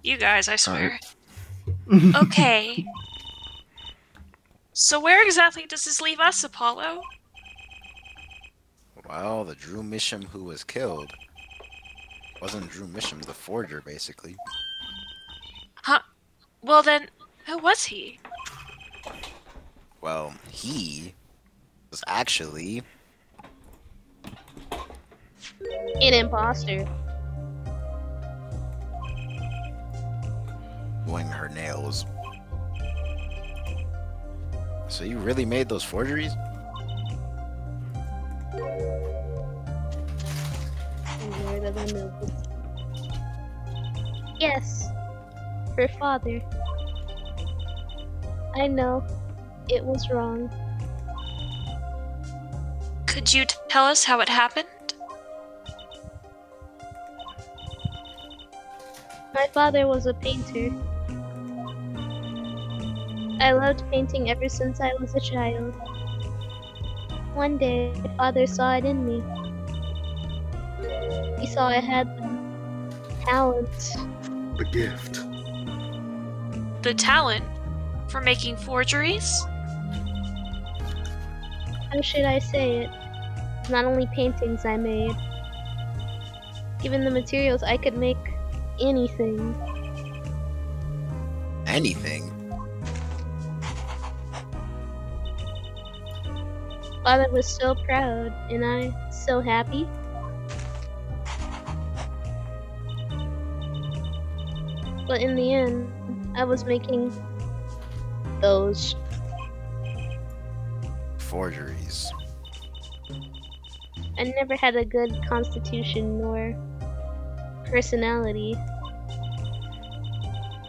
You guys, I swear. Okay. So where exactly does this leave us, Apollo? Well, the Drew Misham who was killed wasn't Drew Misham, the forger, basically. Huh? Well then, who was he? Well, he was actually An imposter. doing her nails. So you really made those forgeries? Yes, her father. I know, it was wrong. Could you tell us how it happened? My father was a painter. I loved painting ever since I was a child. One day, father saw it in me. He saw I had the talent. The gift. The talent for making forgeries? How should I say it? Not only paintings I made. Given the materials, I could make anything. Anything? Father was so proud, and I so happy. But in the end, I was making those Forgeries. I never had a good constitution nor personality.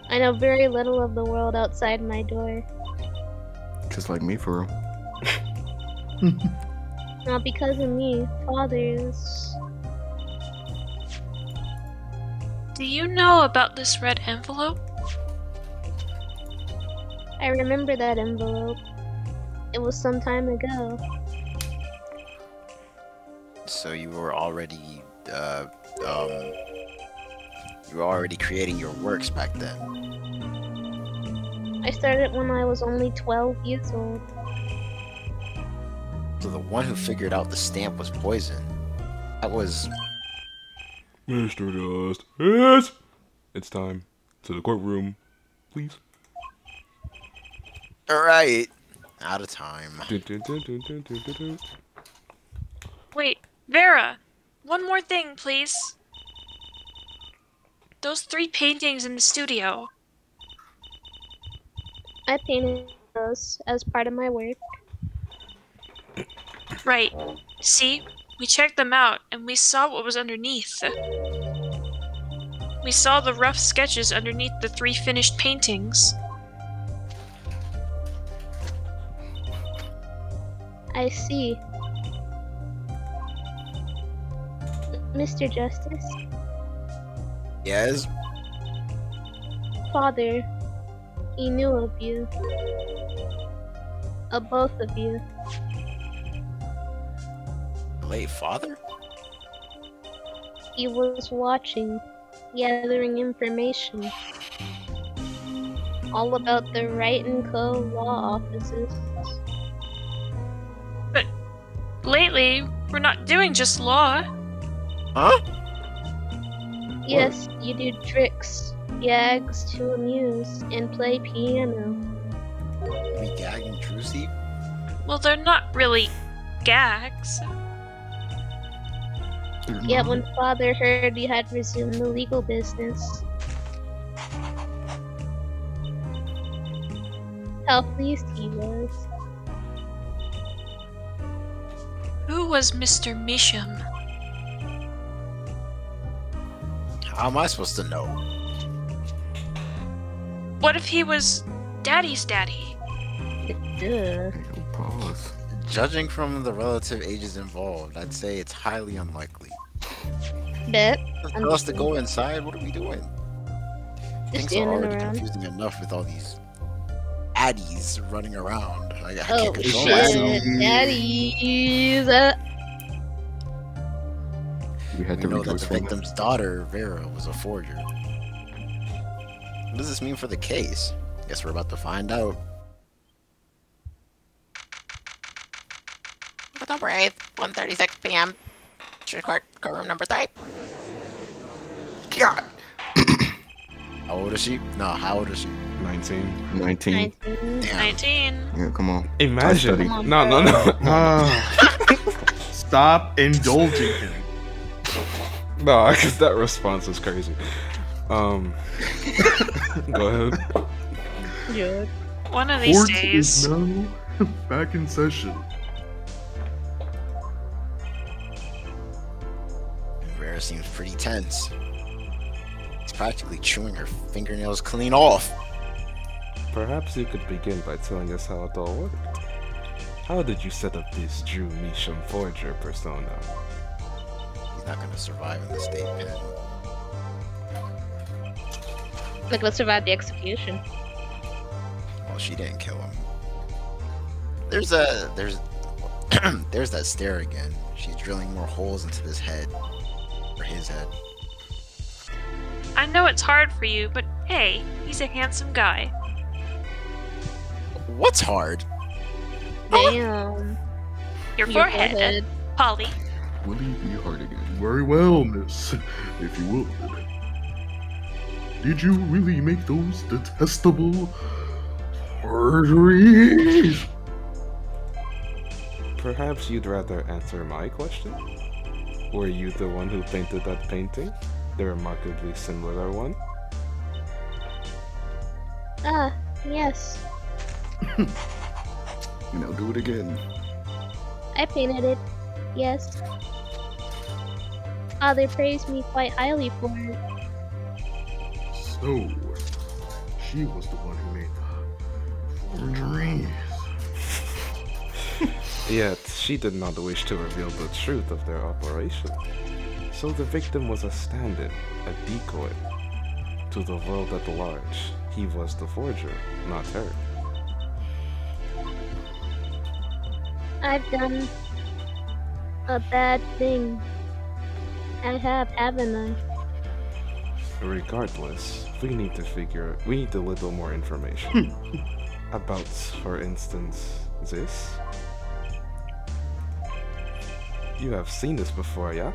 I know very little of the world outside my door. Just like me, for real. Not because of me, father's. Do you know about this red envelope? I remember that envelope. It was some time ago. So you were already, you were already creating your works back then. I started when I was only 12 years old. So the one who figured out the stamp was poison. That was... Mr. Dust. Yes! It's time. To the courtroom, please. Alright. Out of time. Wait, Vera! One more thing, please. Those 3 paintings in the studio. I painted those as part of my work. Right. See? We checked them out, and we saw what was underneath. We saw the rough sketches underneath the 3 finished paintings. I see. Mr. Justice, Yes? father, he knew of you. Of both of you. Late father? He was watching, gathering information. All about the Wright and Co. law offices. But lately, we're not doing just law. Huh? Yes, you do tricks, gags to amuse, and play piano. We gagging Trucy? Well, they're not really gags. Yet when father heard you had resumed the legal business, how pleased he was. Who was Mr. Misham? How am I supposed to know? What if he was Daddy's daddy? Duh. Pause. Judging from the relative ages involved, I'd say it's highly unlikely. Bet. Tell us to go inside? What are we doing? Just Things are standing already around. confusing enough with all these addies running around. I Oh can't control myself. shit, daddies! We had We to know that rejoice the for that. victim's daughter, Vera, was a forger. What does this mean for the case? Guess we're about to find out. October 8th, 1:36 p.m. Courtroom number 3. God. How old is she? No, how old is she? 19. 19. Damn. 19. Yeah, come on. Imagine. study. No. Stop indulging him. No, because that response is crazy. Go ahead. Good. One of these Court days. is now back in session. Rare seems pretty tense. He's practically chewing her fingernails clean off. Perhaps you could begin by telling us how it all worked. How did you set up this Drew Measham forger persona? He's not gonna survive in the state pen. Like, let's survive the execution. Well, she didn't kill him. There's there's that stare again. She's drilling more holes into this head. Or his head. I know it's hard for you, but hey, he's a handsome guy. What's hard? Damn. Your forehead, Polly. Will he be hard again? Very well, miss, if you would. Did you really make those detestable forgeries? Perhaps you'd rather answer my question? Were you the one who painted that painting? The remarkably similar one? Ah, yes. Now do it again. I painted it. Yes. Father praised me quite highly for it. So, she was the one who made the forgeries. Yet, she did not wish to reveal the truth of their operation. So the victim was a stand-in, a decoy. To the world at large, he was the forger, not her. I've done a bad thing. I have, haven't I? Regardless, we need a little more information. About, for instance, this? You have seen this before, yeah?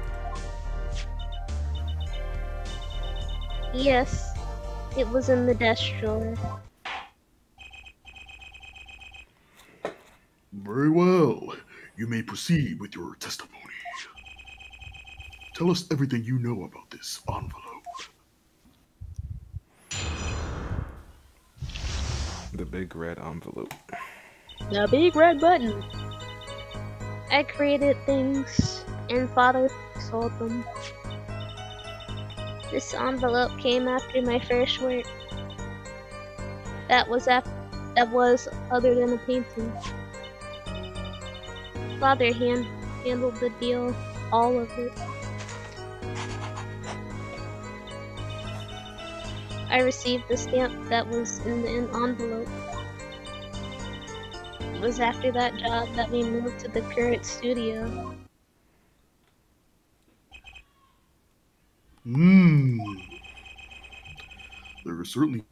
Yes. It was in the desk drawer. Very well. You may proceed with your testimony. Tell us everything you know about this envelope. The big red envelope. The big red button. I created things, and Father sold them. This envelope came after my first work. That was other than a painting. Father handled the deal, all of it. I received the stamp that was in the envelope. It was after that job that we moved to the current studio. There certainly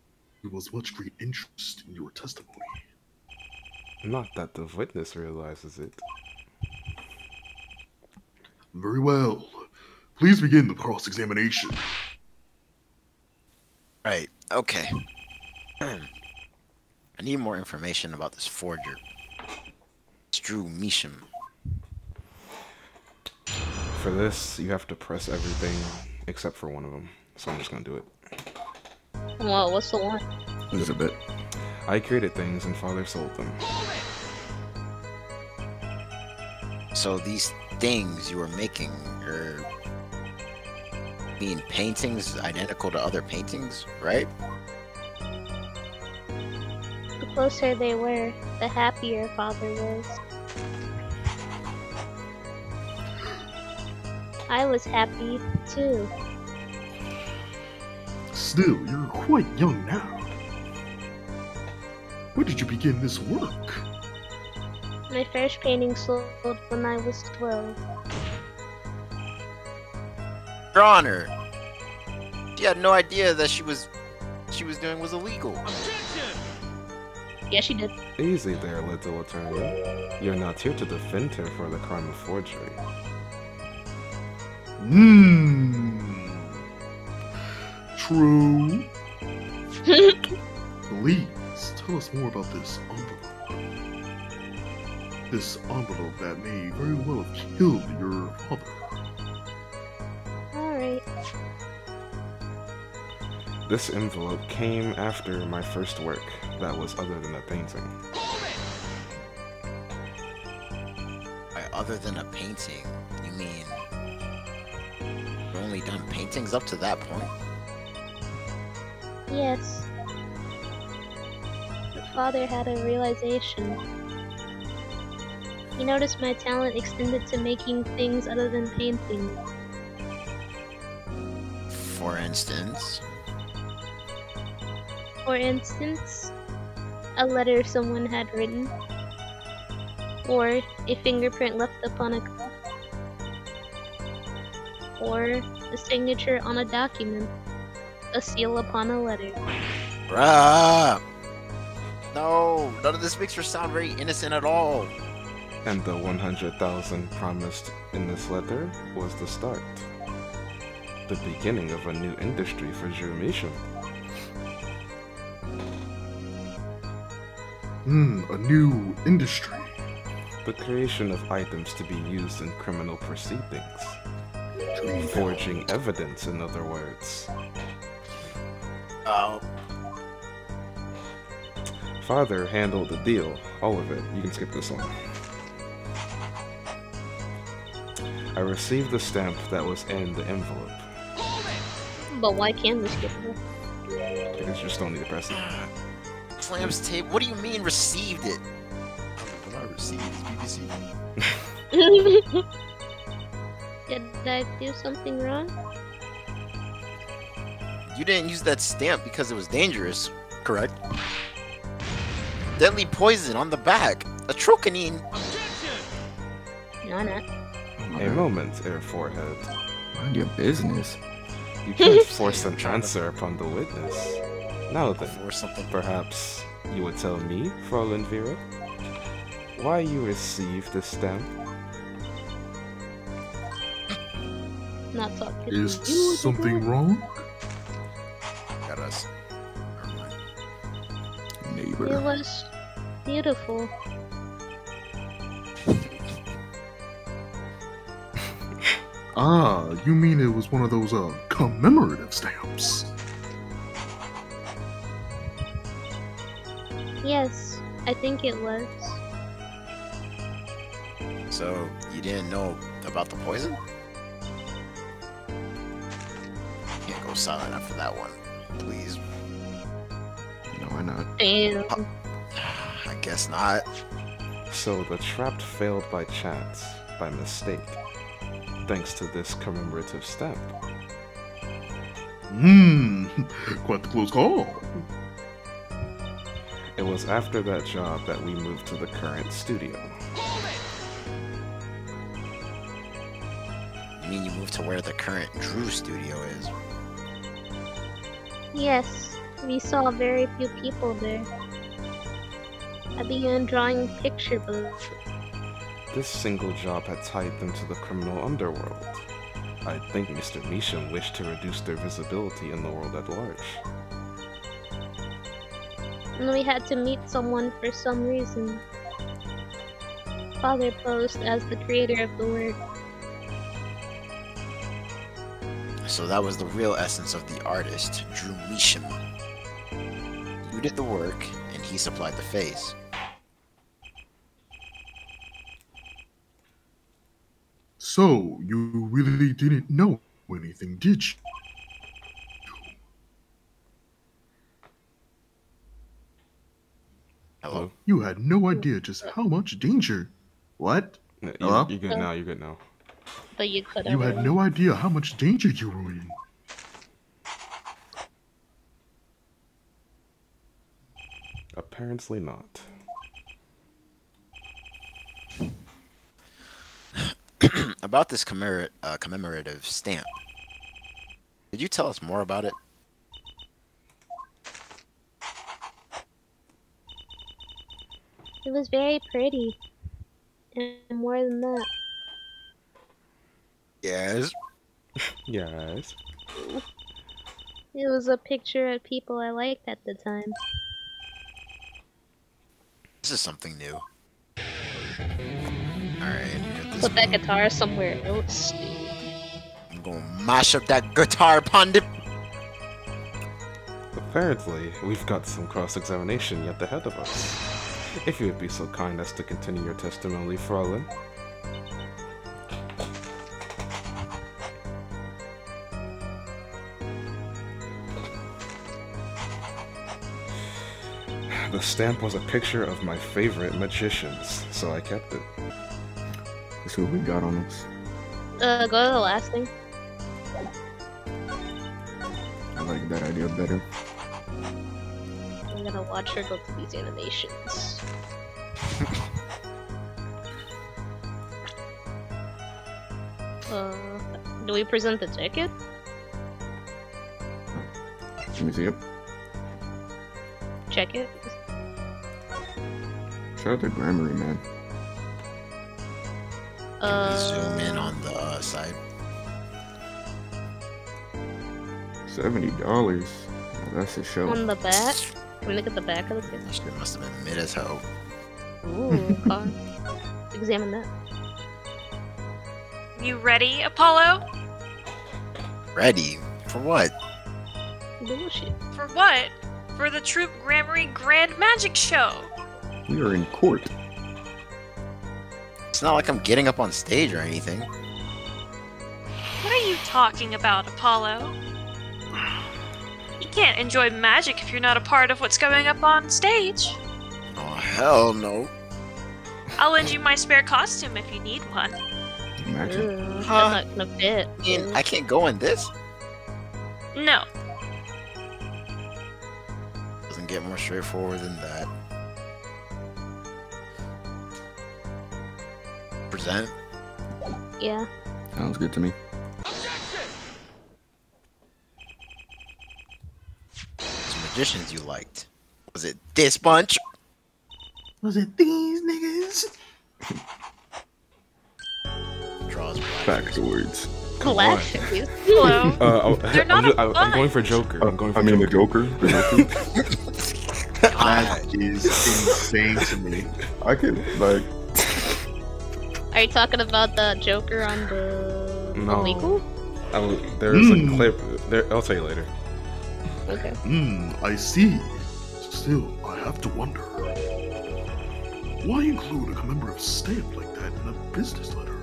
was much great interest in your testimony. Not that the witness realizes it. Very well. Please begin the cross-examination. Right, okay. I need more information about this forger. It's Drew Measham. For this, you have to press everything except for one of them. So I'm just gonna do it. Well, what's the one? Just a bit. I created things and Father sold them. So these things you were making are being paintings identical to other paintings, right? The closer they were, the happier Father was. I was happy, too. Still, you're quite young now. When did you begin this work? My first painting sold when I was 12. Your Honor, she had no idea that she was she was doing was illegal. Yeah, she did. Easy there, little attorney. You're not here to defend her for the crime of forgery. True. Please, tell us more about this envelope. This envelope that may very well have killed your father. Alright. This envelope came after my first work that was other than a painting. By other than a painting, you mean you've only done paintings up to that point? Yes. My father had a realization. He noticed my talent extended to making things other than painting. For instance? For instance, a letter someone had written, or a fingerprint left upon a cup, or a signature on a document, a seal upon a letter. Bruh! No, none of this makes her sound very innocent at all. And the 100,000 promised in this letter was the start. The beginning of a new industry for Jurumation. A new industry. The creation of items to be used in criminal proceedings. Forging evidence, in other words. Oh. Father handled the deal, all of it. You can skip this one. I received the stamp that was in the envelope. But why can't we skip it? Because you still need to press it. Slam's tape. What do you mean received it? What I received is BBC. Did I do something wrong? You didn't use that stamp because it was dangerous, correct? Deadly poison on the back. A trocanine. No, not. A moment, Air Forehead. Mind your business. You can't force some transfer upon the witness. Now then, Or something. perhaps you would tell me, Fräulein Vera, why you received this stamp? Not talking Is to you. something wrong? Got us. Never mind. It Neighbor. was beautiful. Ah, you mean it was one of those commemorative stamps? Yes, I think it was. So, you didn't know about the poison? Can't go silent after that one. Please. No, why not? Damn. I guess not. So the trap failed by chance, by mistake, thanks to this commemorative stamp. Quite the close call. It was after that job that we moved to the current studio. You mean you moved to where the current Drew studio is? Yes, we saw very few people there. I began drawing picture books. This single job had tied them to the criminal underworld. I think Mr. Measham wished to reduce their visibility in the world at large. And we had to meet someone for some reason. Father posed as the creator of the work. So that was the real essence of the artist, Drew Measham. You did the work, and he supplied the face. So, you really didn't know anything, did you? Hello? You had no idea just how much danger. What? Hello? You're good now, you're good now. But you could have. You had no idea how much danger you were in. Apparently not. About this commemorative stamp. Did you tell us more about it? It was very pretty. And more than that. Yes. Yes. It was a picture of people I liked at the time. This is something new. Alright. Put that guitar somewhere else. I'm gonna mash up that guitar, Pundit. Apparently, we've got some cross-examination yet ahead of us. If you would be so kind as to continue your testimony, Fraulein. The stamp was a picture of my favorite magicians, so I kept it. Let's see what we got on this. Go to the last thing. I like that idea better. I'm gonna watch her go through these animations. Do we present the ticket? Let me see it. Check it. Shout out to Grammary, man. Zoom in on the side. $70. Well, that's a show. On the back? Can we look at the back of the ticket? This shit must have been mid as hell. Ooh, car. Examine that. You ready, Apollo? Ready? For what? Bullshit. For what? For the Troop Grammary Grand Magic Show. We are in court. It's not like I'm getting up on stage or anything. What are you talking about, Apollo? You can't enjoy magic if you're not a part of what's going up on stage. Oh, hell no. I'll lend you my spare costume if you need one. Imagine. That's Huh? not gonna fit. I mean, I can't go in this? No. Doesn't get more straightforward than that. Present? Yeah. Sounds good to me. Some magicians you liked. Was it this bunch? Was it these niggas? Draws Backwards. Black. Hello. They're not I'm going for Joker. I'm going for the Joker. The Joker. That is insane to me. I could, like... Are you talking about the Joker on the No. illegal? There's a clip. There, I'll tell you later. Okay. I see. Still, I have to wonder. Why include a commemorative stamp like that in a business letter?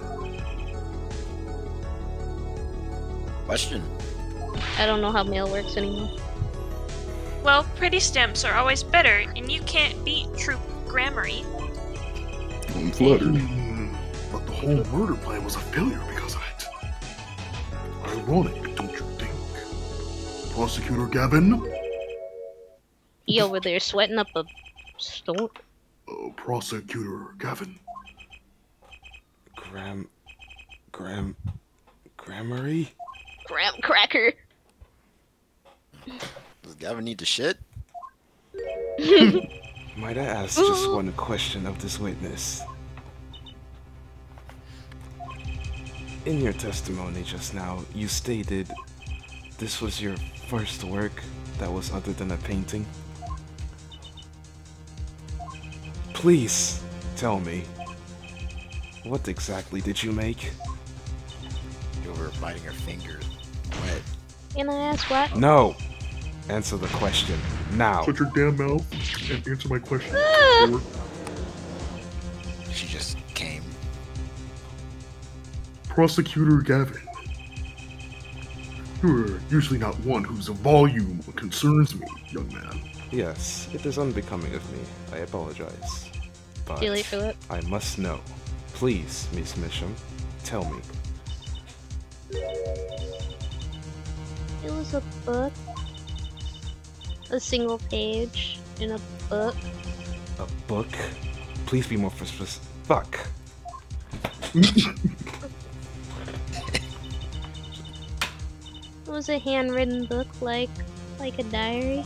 Question. I don't know how mail works anymore. Well, pretty stamps are always better, and you can't beat Troop Grammary. I'm fluttered. But the whole murder plan was a failure because of it. Ironic, don't you think? Prosecutor Gavin? He over there sweating up a storm. Prosecutor Gavin. Grammary? Graham cracker. Does Gavin need to shit? Might I ask just one question of this witness? In your testimony just now, you stated this was your first work that was other than a painting. Please tell me, what exactly did you make? You were biting her fingers. What? Can I ask what? No! Answer the question, now. Shut your damn mouth and answer my question. Or She just came. Prosecutor Gavin. You're usually not one whose volume concerns me, young man. Yes, it is unbecoming of me. I apologize. But Too late for that. I must know. Please, Miss Misham, tell me. It was a book. A single page in a book. A book? Please be more specific. Fuck. It was a handwritten book, like a diary.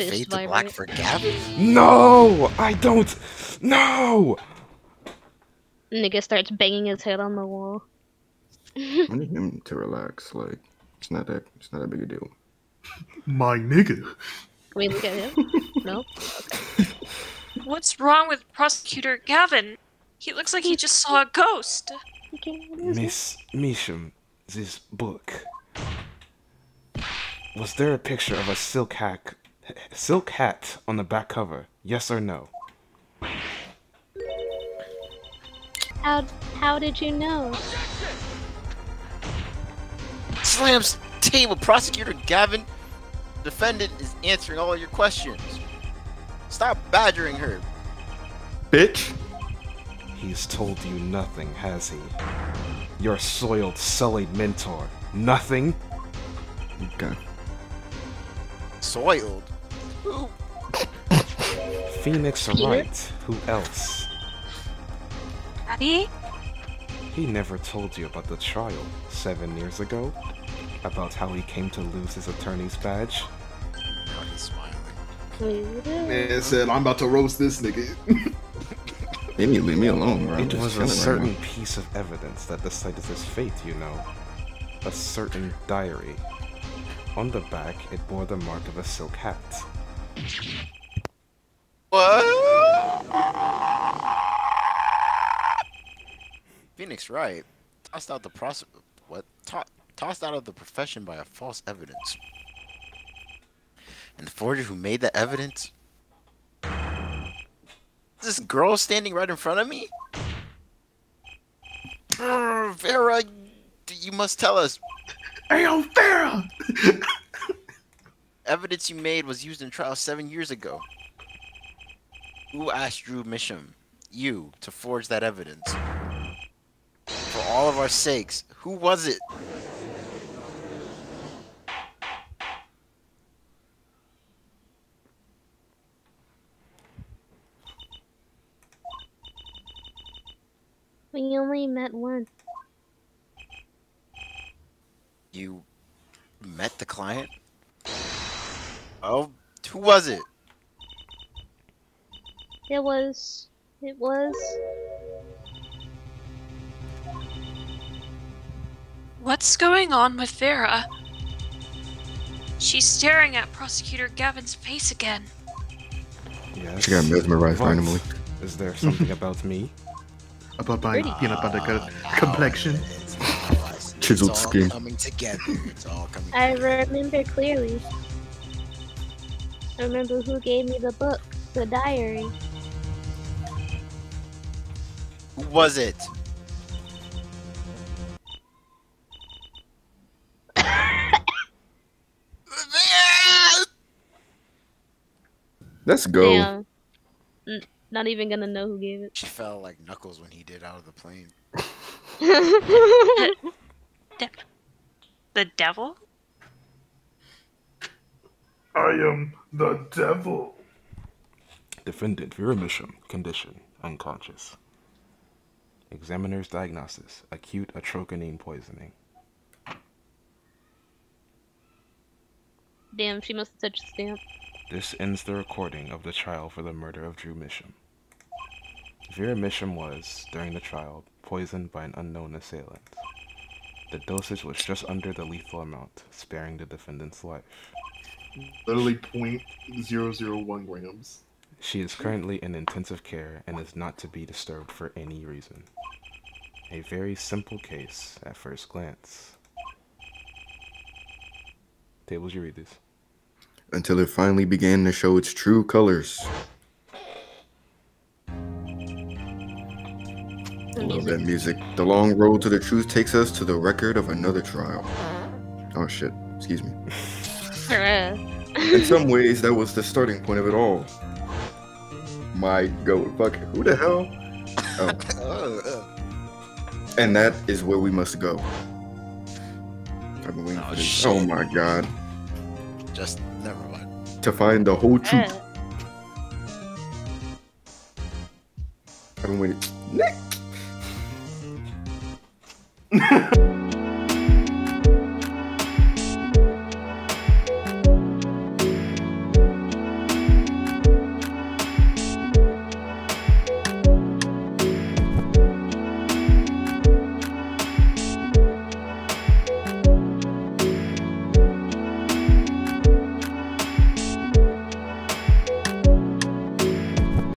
Phaith the Black vibrate. for Gavin? No! I don't. No! Nigga starts banging his head on the wall. I need him to relax. Like, it's not that big a deal. My nigga. Can we look at him? No? Okay. What's wrong with Prosecutor Gavin? He looks like he just saw a ghost. Miss Misham, this book. Was there a picture of a silk hat on the back cover? Yes or no? How did you know? Slams table. Prosecutor Gavin. Defendant is answering all your questions. Stop badgering her. Bitch. He's told you nothing, has he? Your soiled, sullied mentor. Nothing? Okay. Soiled? Who? Phoenix Wright. Who else? Daddy? He never told you about the trial 7 years ago? About how he came to lose his attorney's badge? Now he's smiling. Man said, I'm about to roast this nigga. They need to leave me alone, bro. I'm It just was a chilling right certain now. piece of evidence that decided his fate, you know. A certain diary. On the back, it bore the mark of a silk hat. What? Phoenix Wright tossed out the tossed out of the profession by a false evidence. And the forger who made the evidence? This girl standing right in front of me? Vera, you must tell us. Hey, yo, Farrah! Evidence you made was used in trial 7 years ago. Who asked Drew Misham, you, to forge that evidence? For all of our sakes, who was it? We only met once. You met the client? Oh, who was it? It was. What's going on with Vera? She's staring at Prosecutor Gavin's face again. Yes. She got mesmerized What? randomly. Is there something about me? About my peanut butter complexion. Chiseled It's all skin. coming together. It's all coming I together. remember clearly. I remember who gave me the book, the diary. Who was it? Let's go. Damn. Not even gonna know who gave it. She fell like Knuckles when he did out of the plane. The devil? I am the devil. Defendant Vera Misham, condition, unconscious. Examiner's diagnosis, acute atrocanine poisoning. Damn, she must have touched the stamp. This ends the recording of the trial for the murder of Drew Misham. Vera Misham was, during the trial, poisoned by an unknown assailant. The dosage was just under the lethal amount, sparing the defendant's life. Literally 0.001 grams. She is currently in intensive care and is not to be disturbed for any reason. A very simple case at first glance. Tablez, you read this. Until it finally began to show its true colors. I love that music. The long road to the truth takes us to the record of another trial. Oh shit, excuse me. In some ways, that was the starting point of it all. My goat, fuck, who the hell? Oh. And that is where we must go. I've been waiting for this. Shit. Oh my god. Just never mind. To find the whole truth. I've been waiting. Nick!